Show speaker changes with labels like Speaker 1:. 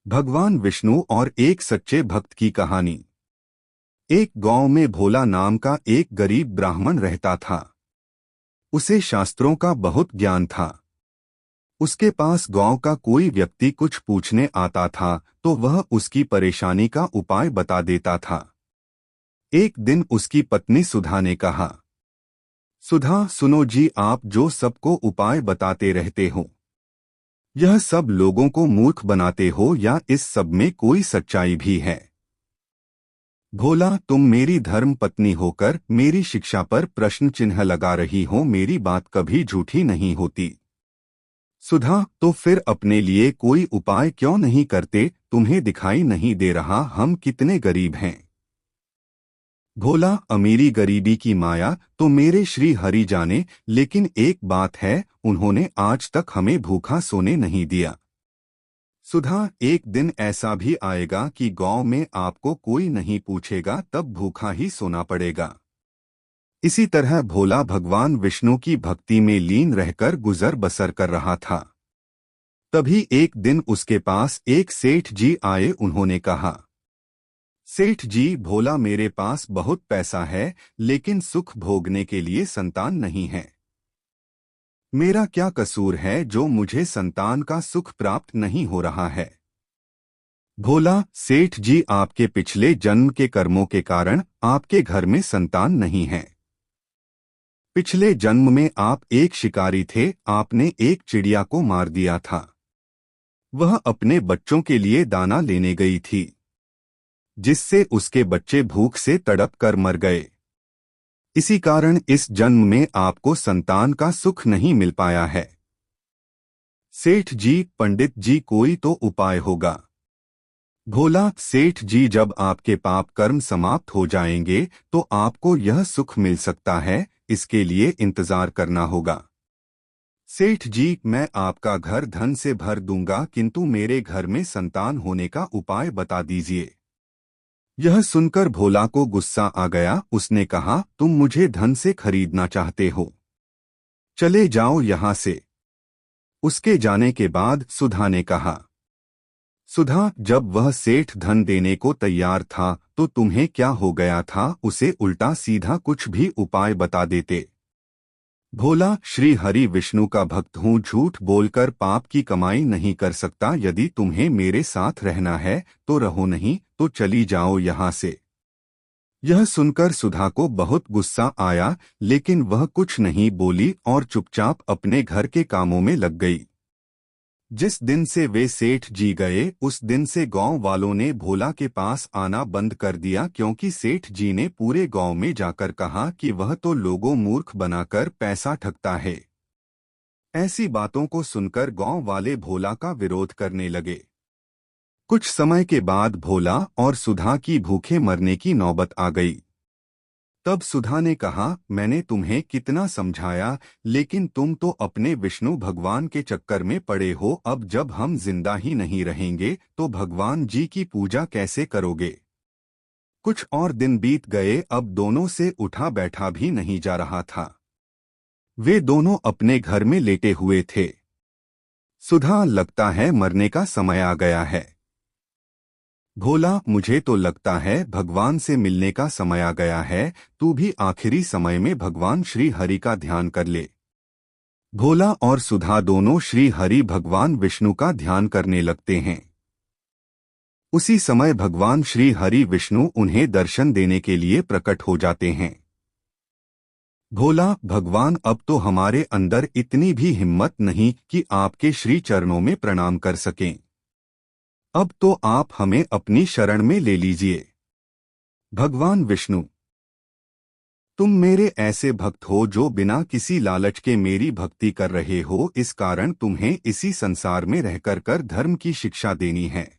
Speaker 1: भगवान विष्णु और एक सच्चे भक्त की कहानी। एक गांव में भोला नाम का एक गरीब ब्राह्मण रहता था। उसे शास्त्रों का बहुत ज्ञान था। उसके पास गांव का कोई व्यक्ति कुछ पूछने आता था तो वह उसकी परेशानी का उपाय बता देता था। एक दिन उसकी पत्नी सुधा ने कहा, सुधा सुनो जी, आप जो सबको उपाय बताते रहते हो, यह सब लोगों को मूर्ख बनाते हो या इस सब में कोई सच्चाई भी है? भोला, तुम मेरी धर्म पत्नी होकर मेरी शिक्षा पर प्रश्न चिन्ह लगा रही हो। मेरी बात कभी झूठी नहीं होती। सुधा, तो फिर अपने लिए कोई उपाय क्यों नहीं करते? तुम्हें दिखाई नहीं दे रहा हम कितने गरीब हैं? भोला, अमीरी गरीबी की माया तो मेरे श्री हरि जाने, लेकिन एक बात है, उन्होंने आज तक हमें भूखा सोने नहीं दिया। सुधा, एक दिन ऐसा भी आएगा कि गांव में आपको कोई नहीं पूछेगा, तब भूखा ही सोना पड़ेगा। इसी तरह भोला भगवान विष्णु की भक्ति में लीन रहकर गुजर बसर कर रहा था। तभी एक दिन उसके पास एक सेठ जी आए। उन्होंने कहा, सेठ जी, भोला मेरे पास बहुत पैसा है, लेकिन सुख भोगने के लिए संतान नहीं है। मेरा क्या कसूर है जो मुझे संतान का सुख प्राप्त नहीं हो रहा है? भोला, सेठ जी, आपके पिछले जन्म के कर्मों के कारण आपके घर में संतान नहीं है। पिछले जन्म में आप एक शिकारी थे। आपने एक चिड़िया को मार दिया था। वह अपने बच्चों के लिए दाना लेने गई थी, जिससे उसके बच्चे भूख से तड़प कर मर गए। इसी कारण इस जन्म में आपको संतान का सुख नहीं मिल पाया है। सेठ जी, पंडित जी, कोई तो उपाय होगा। भोला, सेठ जी, जब आपके पाप कर्म समाप्त हो जाएंगे तो आपको यह सुख मिल सकता है, इसके लिए इंतजार करना होगा। सेठ जी, मैं आपका घर धन से भर दूंगा, किंतु मेरे घर में संतान होने का उपाय बता दीजिए। यह सुनकर भोला को गुस्सा आ गया। उसने कहा, तुम मुझे धन से खरीदना चाहते हो? चले जाओ यहाँ से। उसके जाने के बाद सुधा ने कहा, सुधा, जब वह सेठ धन देने को तैयार था तो तुम्हें क्या हो गया था? उसे उल्टा सीधा कुछ भी उपाय बता देते। भोला, श्री हरि विष्णु का भक्त हूँ, झूठ बोलकर पाप की कमाई नहीं कर सकता। यदि तुम्हें मेरे साथ रहना है तो रहो, नहीं तो चली जाओ यहाँ से। यह सुनकर सुधा को बहुत गुस्सा आया, लेकिन वह कुछ नहीं बोली और चुपचाप अपने घर के कामों में लग गई। जिस दिन से वे सेठ जी गए, उस दिन से गांव वालों ने भोला के पास आना बंद कर दिया, क्योंकि सेठ जी ने पूरे गांव में जाकर कहा कि वह तो लोगों मूर्ख बनाकर पैसा ठगता है। ऐसी बातों को सुनकर गांव वाले भोला का विरोध करने लगे। कुछ समय के बाद भोला और सुधा की भूखे मरने की नौबत आ गई। तब सुधा ने कहा, मैंने तुम्हें कितना समझाया, लेकिन तुम तो अपने विष्णु भगवान के चक्कर में पड़े हो। अब जब हम जिंदा ही नहीं रहेंगे तो भगवान जी की पूजा कैसे करोगे? कुछ और दिन बीत गए। अब दोनों से उठा बैठा भी नहीं जा रहा था। वे दोनों अपने घर में लेटे हुए थे। सुधा, लगता है मरने का समय आ गया है। भोला, मुझे तो लगता है भगवान से मिलने का समय आ गया है। तू भी आखिरी समय में भगवान श्री हरि का ध्यान कर ले। भोला और सुधा दोनों श्री हरि भगवान विष्णु का ध्यान करने लगते हैं। उसी समय भगवान श्री हरि विष्णु उन्हें दर्शन देने के लिए प्रकट हो जाते हैं। भोला, भगवान, अब तो हमारे अंदर इतनी भी हिम्मत नहीं कि आपके श्री चरणों में प्रणाम कर सकें। अब तो आप हमें अपनी शरण में ले लीजिए। भगवान विष्णु, तुम मेरे ऐसे भक्त हो जो बिना किसी लालच के मेरी भक्ति कर रहे हो। इस कारण तुम्हें इसी संसार में रहकर कर धर्म की शिक्षा देनी है।